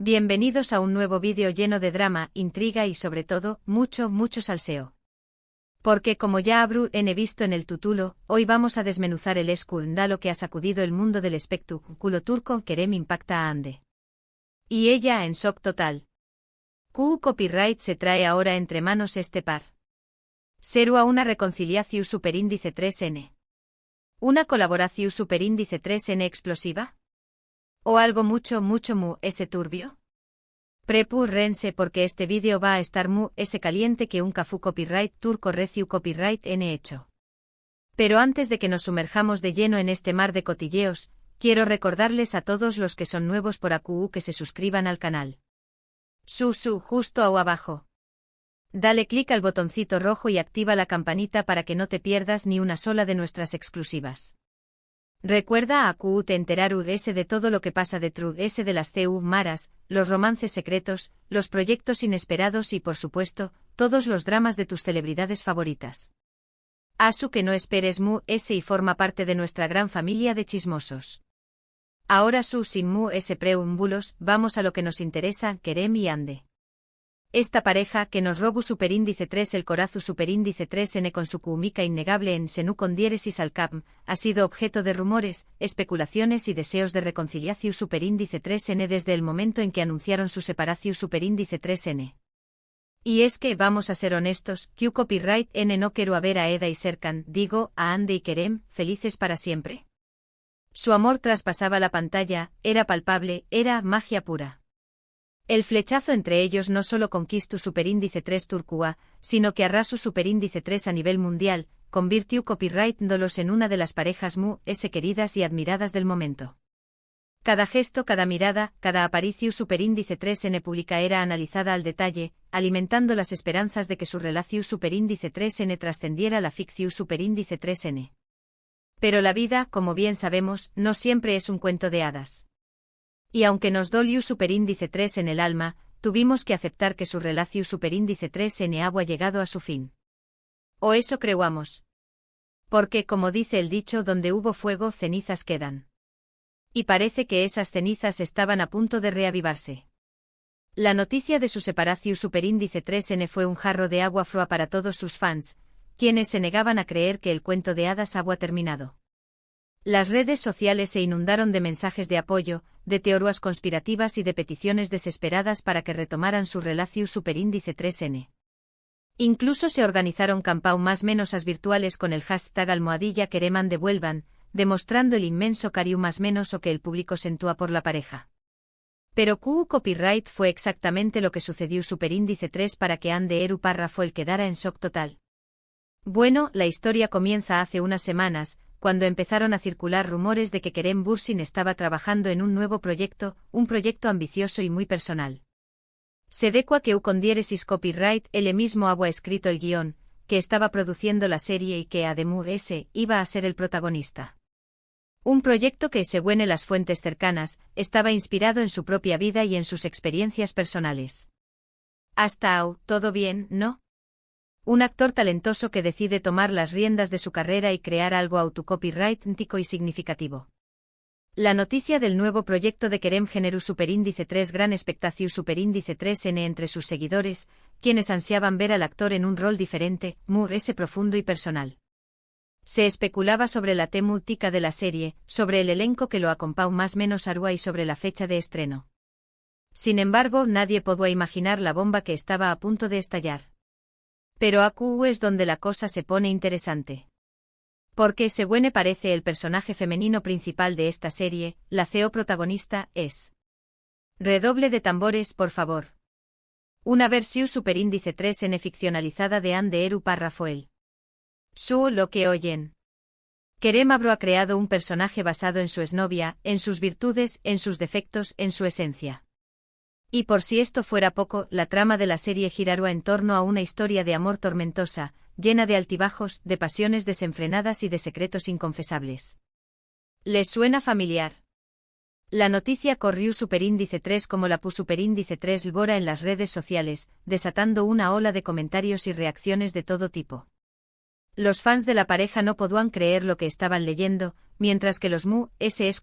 Bienvenidos a un nuevo vídeo lleno de drama, intriga y sobre todo, mucho salseo. Porque como ya habrán visto en el título, hoy vamos a desmenuzar el escándalo que ha sacudido el mundo del espectáculo turco Kerem impacta a Hande. Y ella en shock total. Copyright se trae ahora entre manos este par. Será una reconciliación superíndice 3N. ¿Una colaboración superíndice 3N explosiva? ¿O algo mucho ese turbio? Prepúrense porque este vídeo va a estar ese caliente que un cafú copyright turco reciu copyright N hecho. Pero antes de que nos sumerjamos de lleno en este mar de cotilleos, quiero recordarles a todos los que son nuevos por AQU que se suscriban al canal. Justo abajo. Dale clic al botoncito rojo y activa la campanita para que no te pierdas ni una sola de nuestras exclusivas. Recuerda a te enterar de todo lo que pasa detrás de las maras, los romances secretos, los proyectos inesperados y por supuesto, todos los dramas de tus celebridades favoritas. Asu que no esperes y forma parte de nuestra gran familia de chismosos. Ahora sin preámbulos, vamos a lo que nos interesa, Kerem y Hande. Esta pareja que nos robu superíndice 3 el corazu superíndice 3N con su química innegable en Senú con diéresis al cap, ha sido objeto de rumores, especulaciones y deseos de reconciliación superíndice 3N desde el momento en que anunciaron su separación superíndice 3N. Y es que, vamos a ser honestos, copyright N no quiero a ver a Eda y Serkan, digo, a Hande y Kerem, felices para siempre. Su amor traspasaba la pantalla, era palpable, era magia pura. El flechazo entre ellos no solo conquistó superíndice 3 turcua, sino que arrasó superíndice 3 a nivel mundial, convirtió copyright-dolos en una de las parejas queridas y admiradas del momento. Cada gesto, cada mirada, cada aparicio superíndice 3N pública era analizada al detalle, alimentando las esperanzas de que su relación superíndice 3N trascendiera la ficción superíndice 3N. Pero la vida, como bien sabemos, no siempre es un cuento de hadas. Y aunque nos dolió superíndice 3 en el alma, tuvimos que aceptar que su relación superíndice 3 en agua ha llegado a su fin. O eso creamos. Porque, como dice el dicho, donde hubo fuego, cenizas quedan. Y parece que esas cenizas estaban a punto de reavivarse. La noticia de su separación superíndice 3N fue un jarro de agua fría para todos sus fans, quienes se negaban a creer que el cuento de hadas había terminado. Las redes sociales se inundaron de mensajes de apoyo, de teorías conspirativas y de peticiones desesperadas para que retomaran su relación superíndice 3N. Incluso se organizaron campañas más menos virtuales con el hashtag #Kerem devuelvan, demostrando el inmenso cariño más menos o que el público sentía por la pareja. Pero copyright fue exactamente lo que sucedió superíndice 3 para que Hande Eru párrafo el quedara en shock total. Bueno, la historia comienza hace unas semanas, cuando empezaron a circular rumores de que Kerem Bürsin estaba trabajando en un nuevo proyecto, un proyecto ambicioso y muy personal. Se decua que con diéresis copyright él mismo había escrito el guión, que estaba produciendo la serie y que además iba a ser el protagonista. Un proyecto que, según las fuentes cercanas, estaba inspirado en su propia vida y en sus experiencias personales. Hasta ahora, todo bien, ¿no? Un actor talentoso que decide tomar las riendas de su carrera y crear algo autocopyrightico y significativo. La noticia del nuevo proyecto de Kerem generó superíndice 3 gran expectación superíndice 3N entre sus seguidores, quienes ansiaban ver al actor en un rol diferente, profundo y personal. Se especulaba sobre la temática de la serie, sobre el elenco que lo acompañó más menos arua y sobre la fecha de estreno. Sin embargo, nadie pudo imaginar la bomba que estaba a punto de estallar. Pero AQU es donde la cosa se pone interesante. Porque según parece el personaje femenino principal de esta serie, la CEO protagonista, es. Redoble de tambores, por favor. Una versión superíndice 3N ficcionalizada de Hande Eru párrafo. Lo que oyen. Kerem ha creado un personaje basado en su exnovia, en sus virtudes, en sus defectos, en su esencia. Y por si esto fuera poco, la trama de la serie girará en torno a una historia de amor tormentosa, llena de altibajos, de pasiones desenfrenadas y de secretos inconfesables. ¿Les suena familiar? La noticia corrió superíndice 3 como la superíndice 3 lbora en las redes sociales, desatando una ola de comentarios y reacciones de todo tipo. Los fans de la pareja no podían creer lo que estaban leyendo, mientras que los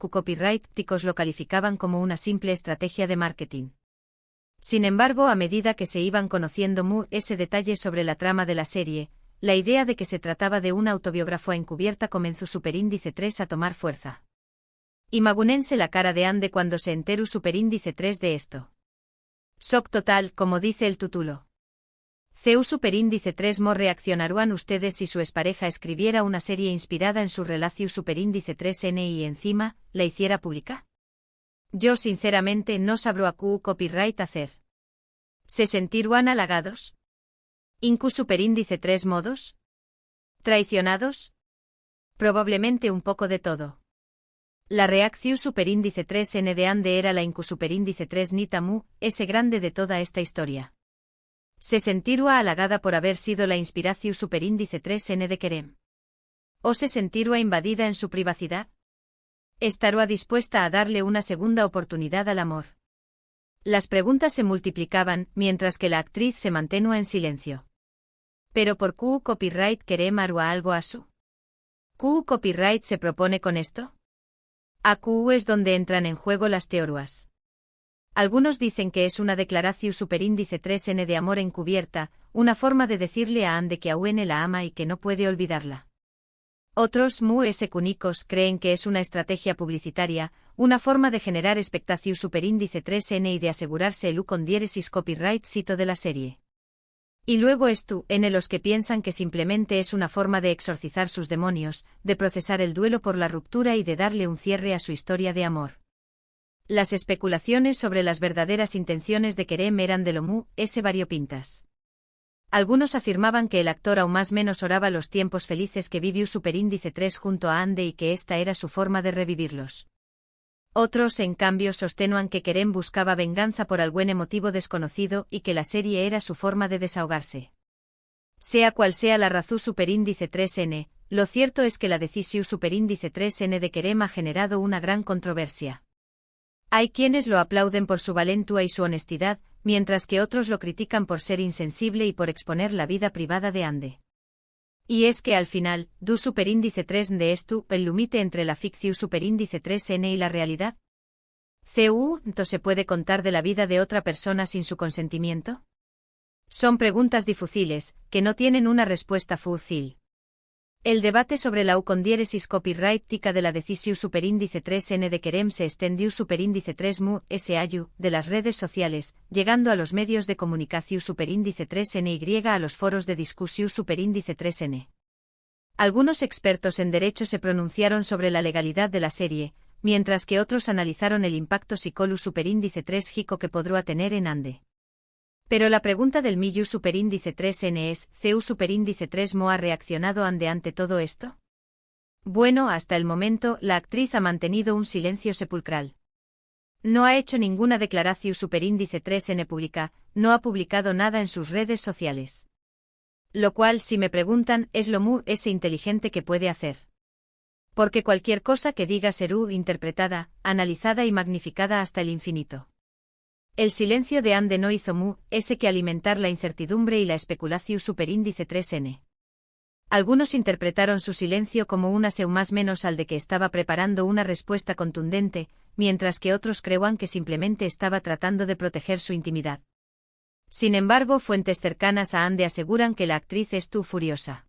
copyright ticos lo calificaban como una simple estrategia de marketing. Sin embargo, a medida que se iban conociendo ese detalle sobre la trama de la serie, la idea de que se trataba de una autobiografía encubierta comenzó superíndice 3 a tomar fuerza. Imagúnense la cara de Ande cuando se enteró superíndice 3 de esto. Shock total, como dice el título. CU superíndice 3 ¿Cómo reaccionarían ustedes si su expareja escribiera una serie inspirada en su relación superíndice 3N y encima, la hiciera pública? Yo sinceramente no sabré a qué copyright hacer. ¿Se sentirían halagados? ¿Incu superíndice 3 modos? ¿Traicionados? Probablemente un poco de todo. La reacción superíndice 3N de Ande era la incu superíndice 3 Nita ese grande de toda esta historia. ¿Se sentiría halagada por haber sido la inspiración superíndice 3N de Kerem? ¿O se sentiría invadida en su privacidad? ¿Estaría dispuesta a darle una segunda oportunidad al amor? Las preguntas se multiplicaban, mientras que la actriz se mantenía en silencio. ¿Pero por qué copyright Kerem haría algo a su? ¿Qué copyright se propone con esto? A Q es donde entran en juego las teorías. Algunos dicen que es una declaración superíndice 3N de amor encubierta, una forma de decirle a Ande que aún la ama y que no puede olvidarla. Otros, cúnicos, creen que es una estrategia publicitaria, una forma de generar expectación superíndice 3N y de asegurarse el con diéresis copyright sito de la serie. Y luego los que piensan que simplemente es una forma de exorcizar sus demonios, de procesar el duelo por la ruptura y de darle un cierre a su historia de amor. Las especulaciones sobre las verdaderas intenciones de Kerem eran de lo variopintas. Algunos afirmaban que el actor aún más menos oraba los tiempos felices que vivió superíndice 3 junto a Ande y que esta era su forma de revivirlos. Otros, en cambio, sostenían que Kerem buscaba venganza por algún motivo desconocido y que la serie era su forma de desahogarse. Sea cual sea la razón superíndice 3N, lo cierto es que la decisión superíndice 3N de Kerem ha generado una gran controversia. Hay quienes lo aplauden por su valentía y su honestidad, mientras que otros lo critican por ser insensible y por exponer la vida privada de Ande. Y es que al final, ¿du superíndice 3 de esto el límite entre la ficción superíndice 3N y la realidad? ¿¿To se puede contar de la vida de otra persona sin su consentimiento? Son preguntas difíciles, que no tienen una respuesta fácil. El debate sobre la con-diéresis copyright-tica de la decisión superíndice 3N de Kerem se extendió superíndice 3 SAU de las redes sociales, llegando a los medios de comunicación superíndice 3NY a los foros de discusión superíndice 3N. Algunos expertos en derecho se pronunciaron sobre la legalidad de la serie, mientras que otros analizaron el impacto psicológico superíndice 3 Jico que podrá tener en Ande. Pero la pregunta del millu superíndice 3N es, ¿CU superíndice 3 ¿Mo ha reaccionado ante todo esto? Bueno, hasta el momento, la actriz ha mantenido un silencio sepulcral. No ha hecho ninguna declaración superíndice 3N pública, no ha publicado nada en sus redes sociales. Lo cual, si me preguntan, es lo inteligente que puede hacer. Porque cualquier cosa que diga será interpretada, analizada y magnificada hasta el infinito. El silencio de Ande no hizo que alimentar la incertidumbre y la especulación superíndice 3N. Algunos interpretaron su silencio como un aseo más menos al de que estaba preparando una respuesta contundente, mientras que otros creían que simplemente estaba tratando de proteger su intimidad. Sin embargo, fuentes cercanas a Ande aseguran que la actriz estuvo furiosa.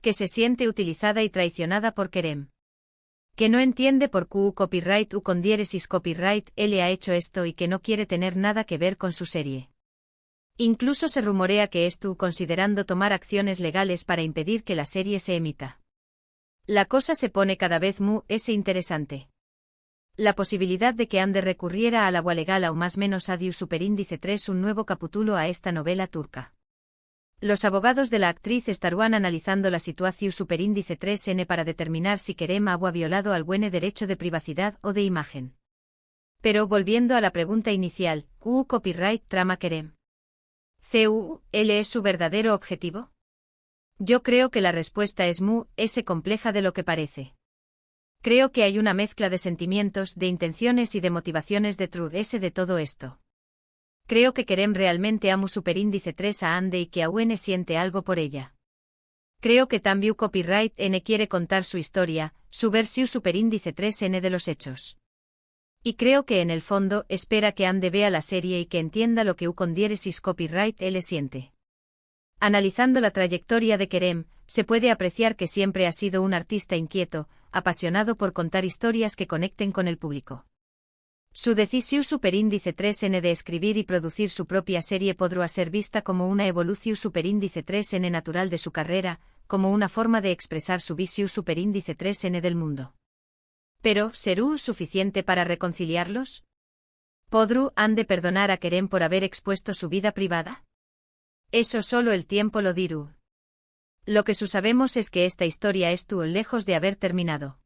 Que se siente utilizada y traicionada por Kerem. Que no entiende por qué copyright con diéresis copyright él ha hecho esto y que no quiere tener nada que ver con su serie. Incluso se rumorea que estuvo considerando tomar acciones legales para impedir que la serie se emita. La cosa se pone cada vez interesante. La posibilidad de que Ande recurriera al agua legal o más menos adiu superíndice 3 un nuevo capítulo a esta novela turca. Los abogados de la actriz estarán analizando la situación superíndice 3N para determinar si Kerem ha violado algún derecho de privacidad o de imagen. Pero volviendo a la pregunta inicial, ¿Q copyright trama Kerem? ¿Él es su verdadero objetivo? Yo creo que la respuesta es compleja de lo que parece. Creo que hay una mezcla de sentimientos, de intenciones y de motivaciones detrás de todo esto. Creo que Kerem realmente amo superíndice 3 a Ande y que aún siente algo por ella. Creo que también copyright N quiere contar su historia, su versión superíndice 3N de los hechos. Y creo que en el fondo espera que Ande vea la serie y que entienda lo que con diéresis copyright él siente. Analizando la trayectoria de Kerem, se puede apreciar que siempre ha sido un artista inquieto, apasionado por contar historias que conecten con el público. Su decisión superíndice 3n de escribir y producir su propia serie podrá ser vista como una evolución superíndice 3n natural de su carrera, como una forma de expresar su visión superíndice 3n del mundo. Pero, ¿será suficiente para reconciliarlos? ¿Podrú han de perdonar a Kerem por haber expuesto su vida privada? Eso solo el tiempo lo dirá. Lo que sabemos es que esta historia estuvo lejos de haber terminado.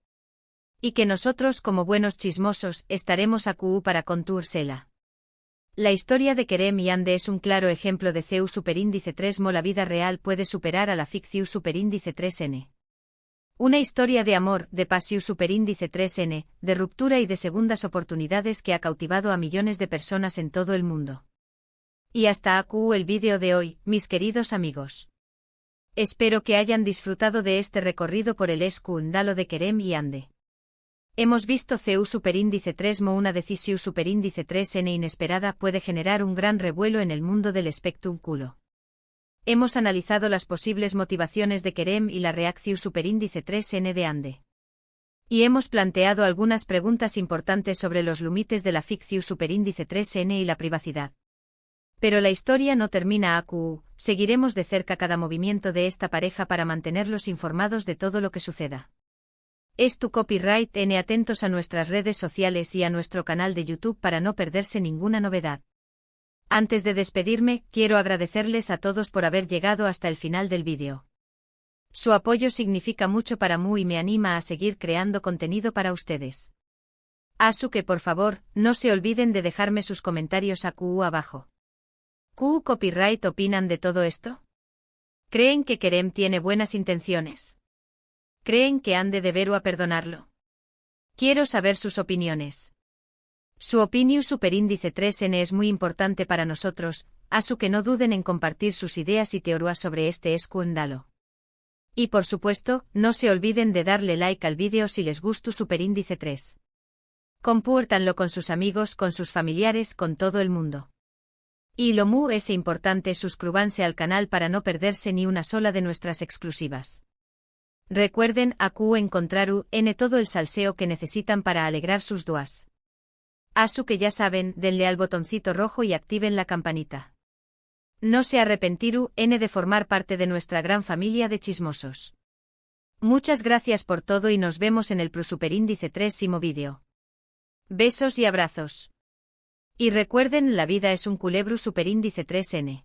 Y que nosotros como buenos chismosos estaremos aquí para contársela. La historia de Kerem y Ande es un claro ejemplo de CEU superíndice 3 mo la vida real puede superar a la ficción superíndice 3n. Una historia de amor, de pasión superíndice 3n, de ruptura y de segundas oportunidades que ha cautivado a millones de personas en todo el mundo. Y hasta aquí el vídeo de hoy, mis queridos amigos. Espero que hayan disfrutado de este recorrido por el escándalo de Kerem y Ande. Hemos visto CEU superíndice 3 mo una decisión superíndice 3n inesperada puede generar un gran revuelo en el mundo del espectáculo. Hemos analizado las posibles motivaciones de Kerem y la reacción superíndice 3n de Ande. Y hemos planteado algunas preguntas importantes sobre los límites de la ficción superíndice 3n y la privacidad. Pero la historia no termina aquí, seguiremos de cerca cada movimiento de esta pareja para mantenerlos informados de todo lo que suceda. Es tu copyright N. Atentos a nuestras redes sociales y a nuestro canal de YouTube para no perderse ninguna novedad. Antes de despedirme, quiero agradecerles a todos por haber llegado hasta el final del vídeo. Su apoyo significa mucho para mí y me anima a seguir creando contenido para ustedes. Así que por favor, no se olviden de dejarme sus comentarios aquí abajo. ¿Qué copyright opinan de todo esto? ¿Creen que Kerem tiene buenas intenciones? ¿Creen que Ande deberá perdonarlo? Quiero saber sus opiniones. Su opinión superíndice 3n es muy importante para nosotros, así que no duden en compartir sus ideas y teorías sobre este escándalo. Y por supuesto, no se olviden de darle like al vídeo si les gustó superíndice 3. Compártanlo con sus amigos, con sus familiares, con todo el mundo. Y lo muy es importante suscríbanse al canal para no perderse ni una sola de nuestras exclusivas. Recuerden aquí encontrar todo el salseo que necesitan para alegrar sus días. Así que ya saben, denle al botoncito rojo y activen la campanita. No se arrepentirán de formar parte de nuestra gran familia de chismosos. Muchas gracias por todo y nos vemos en el superíndice 3º vídeo. Besos y abrazos. Y recuerden, la vida es un culebro superíndice 3n.